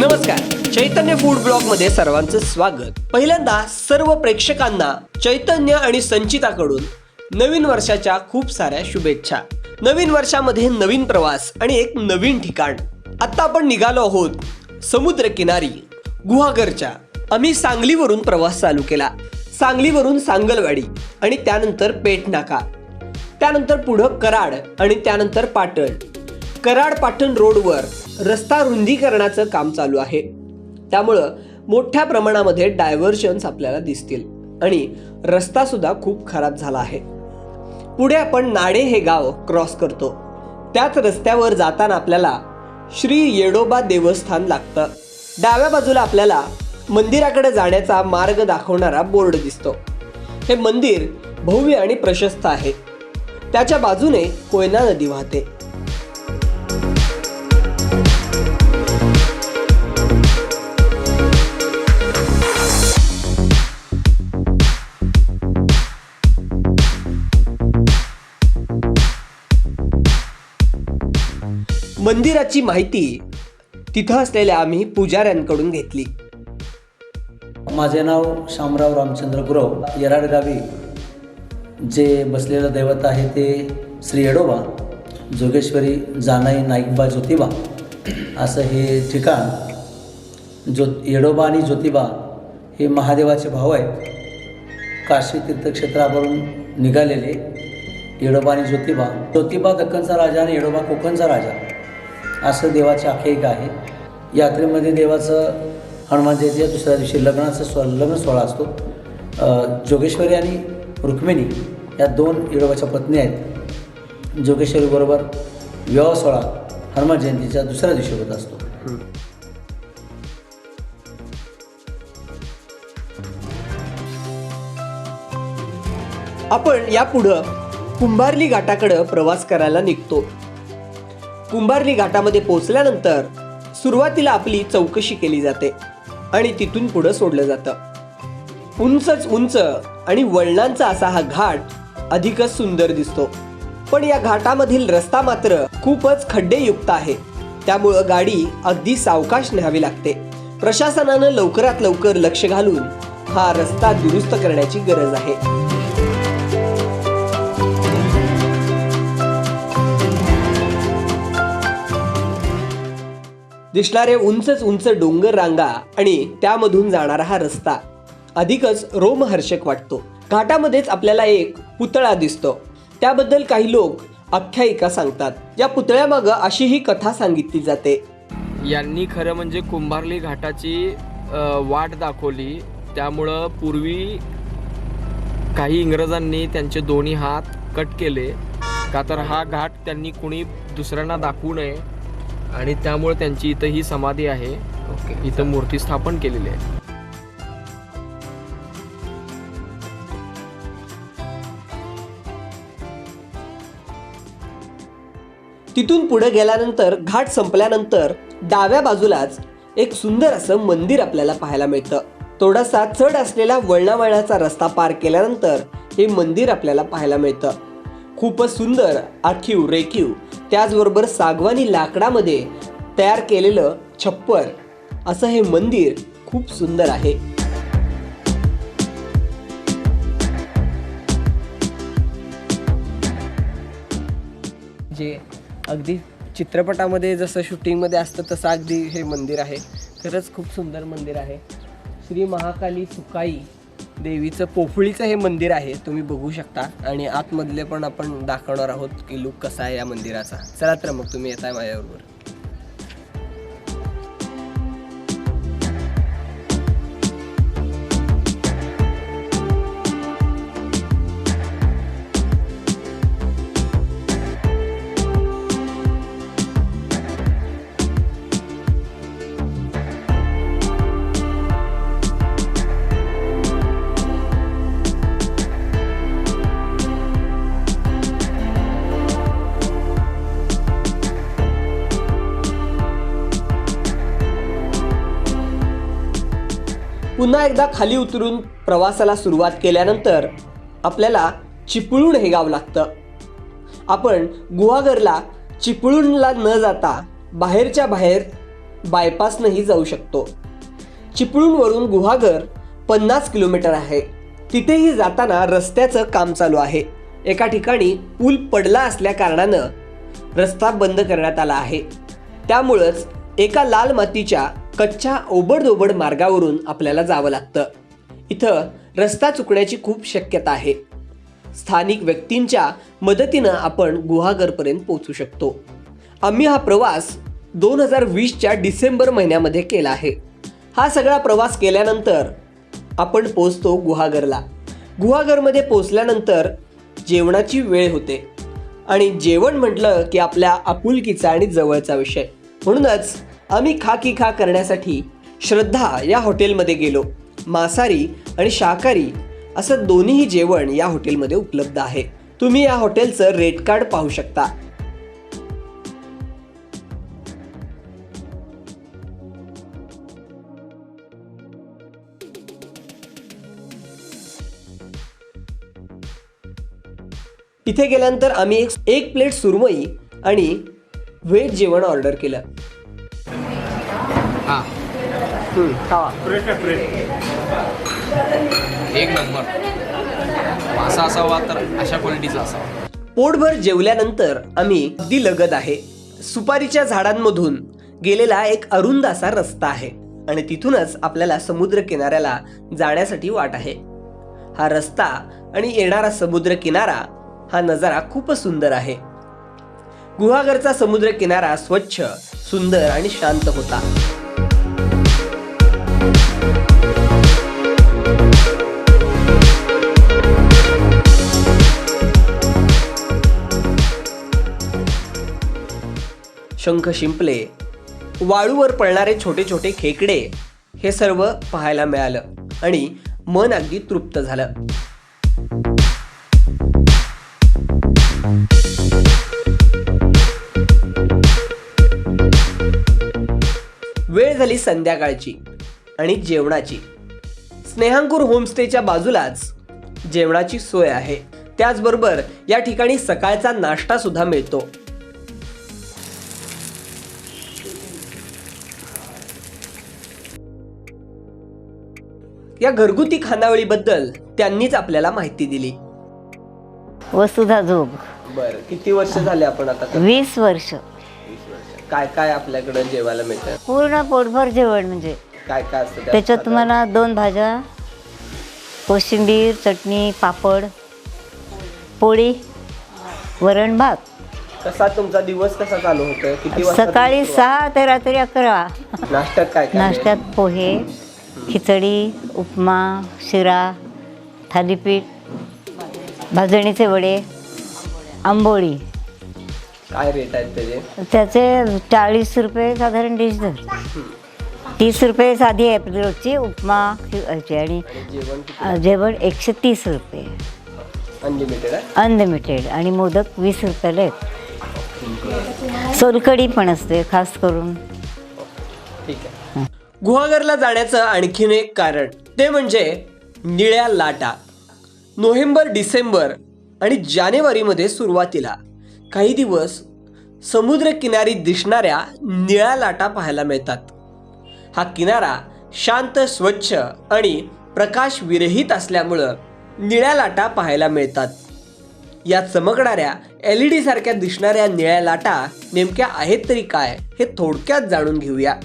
नमस्कार, चैतन्य food blog मध्ये सर्वांचं स्वागत। पहिल्यांदा सर्व प्रेक्षकांना चैतन्य आणि संचिताकडून नवीन वर्षाच्या खूप साऱ्या शुभेच्छा। नवीन वर्षामध्ये नवीन प्रवास आणि एक नवीन ठिकाण। आता आपण निघालो आहोत समुद्र किनारी गुहागरच्या। आम्ही सांगलीवरून प्रवास चालू केला। सांगलीवरून सांगलवाडी आणि त्यानंतर पेठ नाका, त्यानंतर पुढे कराड आणि त्यानंतर पाटण। कराड पाटण रोडवर रस्ता रुंदीकरणाचं काम चालू आहे, त्यामुळं मोठ्या प्रमाणामध्ये डायव्हर्जन्स आपल्याला दिसतील आणि रस्ता सुद्धा खूप खराब झाला आहे। पुढे आपण नाडे हे गाव क्रॉस करतो। त्याच रस्त्यावर जाताना आपल्याला श्री येडोबा देवस्थान लागतं। डाव्या बाजूला आपल्याला मंदिराकडे जाण्याचा मार्ग दाखवणारा बोर्ड दिसतो। हे मंदिर भव्य आणि प्रशस्त आहे। त्याच्या बाजूने कोयना नदी वाहते। मंदिराची माहिती तिथं असलेल्या आम्ही पुजाऱ्यांकडून घेतली। माझे नाव शामराव रामचंद्र गुरव। येराड गावी जे बसलेलं दैवत आहे ते श्री येडोबा जोगेश्वरी जानाई नाईकबा ज्योतिबा असं हे ठिकाण। येडोबा आणि ज्योतिबा हे महादेवाचे भाऊ आहेत। काशी तीर्थक्षेत्रावरून निघालेले येडोबा आणि ज्योतिबा। ज्योतिबा दख्खनचा राजा आणि येडोबा कोकणचा राजा असं देवाची आख्यायिका आहे। यात्रेमध्ये देवाचं हनुमान जयंतीच्या दुसऱ्या दिवशी लग्न सोहळा असतो। जोगेश्वरी आणि रुक्मिणी या दोन येडोबाच्या पत्नी आहेत। जोगेश्वरीबरोबर विवाह सोहळा हनुमान जयंतीच्या दुसऱ्या दिवशी होत असतो। आपण यापुढं कुंभार्ली घाटाकडे प्रवास करायला निघतो। कुंभार्ली घाटामध्ये पोहोचल्यानंतर सुरुवातीला आपली चौकशी केली जाते आणि तिथून पुढे सोडलं जातं। उंचच उंच आणि वळणांचा असा हा घाट अधिकच सुंदर दिसतो, पण या घाटामधील रस्ता मात्र खूपच खड्डेयुक्त आहे, त्यामुळं गाडी अगदी सावकाश न्यावी लागते। प्रशासनानं लवकरात लवकर लक्ष घालून हा रस्ता दुरुस्त करण्याची गरज आहे। दिसणारे उंचच उंच डोंगर रांगा आणि त्यामधून जाणारा हा रस्ता अधिकच रोमहर्षक वाटतो। घाटामध्येच आपल्याला एक पुतळा दिसतो, त्याबद्दल काही लोक आख्यायिका सांगतात। या पुतळ्यामागं अशी ही कथा सांगितली जाते। यांनी खरं म्हणजे कुंभार्ली घाटाची वाट दाखवली, त्यामुळं पूर्वी काही इंग्रजांनी त्यांचे दोन्ही हात कट केले का तर हा घाट त्यांनी कुणी दुसऱ्यांना दाखवू नये आणि त्यामुळे त्यांची इथं ही समाधी आहे। इथं मूर्ती स्थापन केलेली आहे। तिथून पुढे गेल्यानंतर घाट संपल्यानंतर डाव्या बाजूलाच एक सुंदर असं मंदिर आपल्याला पाहायला मिळतं। थोडासा चढ असलेला वळणावळणाचा रस्ता पार केल्यानंतर हे मंदिर आपल्याला पाहायला मिळतं। खूपच सुंदर आखीव रेखीव, त्याचबरोबर सागवानी लाकडामध्ये तयार केलेलं छप्पर असं हे मंदिर खूप सुंदर आहे। जे अगदी चित्रपटामध्ये जसं शूटिंगमध्ये असतं तसं अगदी हे मंदिर आहे। खरंच खूप सुंदर मंदिर आहे। श्री महाकाली सुकाई देवीचं पोफळीचं हे मंदिर आहे, तुम्ही बघू शकता। आणि आतमधले पण आपण दाखवणार आहोत की लुक कसा आहे या मंदिराचा। चला तर मग तुम्ही येताय माझ्याबरोबर। पुन्हा एकदा खाली उतरून प्रवासाला सुरुवात केल्यानंतर आपल्याला चिपळूण हे गाव लागतं। आपण गुहागरला चिपळूणला न जाता बाहेरच्या बाहेर बायपासनंही जाऊ शकतो. चिपळूणवरून गुहागर 50 किलोमीटर आहे. तिथेही जाताना रस्त्याचं काम चालू आहे. एका ठिकाणी पूल पडला असल्या कारणानं रस्ता बंद करण्यात आला आहे. त्यामुळंच एका लाल मातीच्या कच्च्या ओबडधोबड मार्गावरून आपल्याला जावं लागतं. इथं रस्ता चुकण्याची खूप शक्यता आहे. स्थानिक व्यक्तींच्या मदतीनं आपण गुहागरपर्यंत पोहोचू शकतो. आम्ही हा प्रवास 2020च्या डिसेंबर महिन्यामध्ये केला आहे. हा सगळा प्रवास केल्यानंतर आपण पोहोचतो गुहागरला. गुहागरमध्ये पोहोचल्यानंतर जेवणाची वेळ होते आणि जेवण म्हटलं की आपल्या आपुलकीचा आणि जवळचा विषय. म्हणूनच आम्ही खा करण्यासाठी श्रद्धा या हॉटेलमध्ये गेलो. मांसाहारी आणि शाकाहारी असं दोन्हीही जेवण या हॉटेलमध्ये उपलब्ध आहे. तुम्ही या हॉटेलचं रेट कार्ड पाहू शकता. इथे गेल्यानंतर आम्ही एक प्लेट सुरमई आणि व्हेज जेवण ऑर्डर केलं. हां, खावा. एक नंबर. मासा असावा तर अशा क्वालिटीचा असावा. पोटभर जेवल्यानंतर आम्ही अगदी लगद आहे. सुपारीच्या झाडांमधून गेलेला एक अरुंद असा रस्ता आहे आणि तिथूनच आपल्याला समुद्र किनाऱ्याला जाण्यासाठी वाट आहे. हा रस्ता आणि येणारा समुद्र किनारा हा नजारा खूपच सुंदर आहे. गुहागरचा समुद्र किनारा स्वच्छ, सुंदर आणि शांत होता. शंख शिंपले, वाळूवर पडणारे छोटे छोटे खेकडे हे सर्व पाहायला मिळालं आणि मन अगदी तृप्त झालं. वेळ झाली संध्याकाळची आणि जेवणाची. स्नेहांकुर होमस्टेच्या बाजूलाच जेवणाची सोय आहे. त्याचबरोबर या ठिकाणी सकाळचा नाश्ता सुद्धा मिळतो. या घरगुती खानावळीबद्दल त्यांनीच आपल्याला माहिती दिली. वसुधा जोग. बरं, किती वर्ष झाले आपण आता? 20 वर्ष. काय काय आपल्याकडे जेवायला मिळतं? पूर्ण पोटभर जेवण म्हणजे काय काय असतं त्याच्यात तुम्हाला 2 भाज्या, कोशिंबीर, चटणी, पापड, पोळी, वरण भात. कसा तुमचा दिवस कसा चालू होतो? किती वाजता? सकाळी 6 ते रात्री 11. नाश्त्यात काय काय? नाश्त्यात पोहे, खिचडी, उपमा, शिरा, थालीपीठ, भाजणीचे वडे, आंबोळी. काय रेट आहेत त्याचे? त्याचे 40 रुपये साधारण डिश धर. 30 रुपये साधी आहे आपली रोजची उपमा आणि जेवण 130 रुपये अनलिमिटेड आहे? अनलिमिटेड. आणि मोदक 20 रुपयाला आहेत. सोलकढी पण असते खास करून. ठीक आहे. गुहागरला जाण्याचं आणखीन एक कारण ते म्हणजे निळ्या लाटा. नोव्हेंबर, डिसेंबर आणि जानेवारीमध्ये सुरुवातीला काही दिवस समुद्र किनारी दिसणाऱ्या निळ्या लाटा पाहायला मिळतात. हा किनारा शांत, स्वच्छ आणि प्रकाश विरहित असल्यामुळं निळ्या लाटा पाहायला मिळतात. या चमकणाऱ्या LED सारख्या दिसणाऱ्या निळ्या लाटा नेमक्या आहेत तरी काय हे थोडक्यात जाणून घेऊया.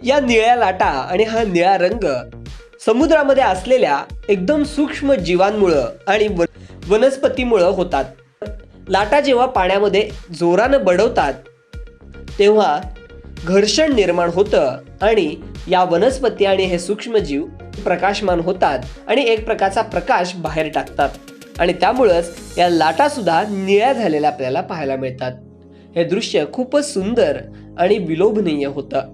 या निळ्या लाटा आणि हा निळा रंग समुद्रामध्ये असलेल्या एकदम सूक्ष्म जीवांमुळं आणि वनस्पतीमुळं होतात. लाटा जेव्हा पाण्यामध्ये जोरानं बडवतात तेव्हा घर्षण निर्माण होतं आणि या वनस्पती आणि हे सूक्ष्मजीव प्रकाशमान होतात आणि एक प्रकारचा प्रकाश बाहेर टाकतात आणि त्यामुळंच या लाटा सुद्धा निळ्या झालेल्या आपल्याला पाहायला मिळतात. हे दृश्य खूपच सुंदर आणि विलोभनीय होतं.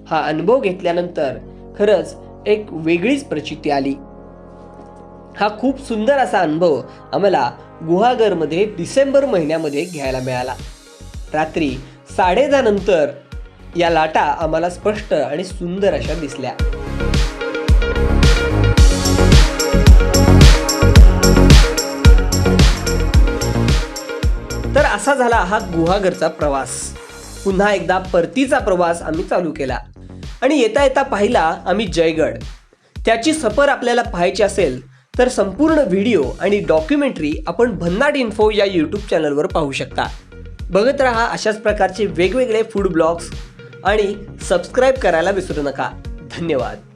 हा अनुभव घेतल्यानंतर खरंच एक वेगळीच प्रचिती आली. हा खूप सुंदर असा अनुभव आम्हाला गुहागरमध्ये डिसेंबर महिन्यामध्ये घ्यायला मिळाला. रात्री 10:30 नंतर या लाटा आम्हाला स्पष्ट आणि सुंदर अशा दिसल्या. तर असा झाला हा गुहागरचा प्रवास. पुन्हा एकदा परतीचा प्रवास आम्ही चालू केला आणि येता येता पाहिला आम्ही जयगड. त्याची सफर आपल्याला पाहायची असेल तर संपूर्ण व्हिडिओ आणि डॉक्युमेंटरी आपण भन्नाट इन्फो या यूट्यूब चॅनलवर पाहू शकता. बघत रहा अशाच प्रकारचे वेगवेगळे फूड ब्लॉग्स आणि सबस्क्राईब करायला विसरू नका. धन्यवाद.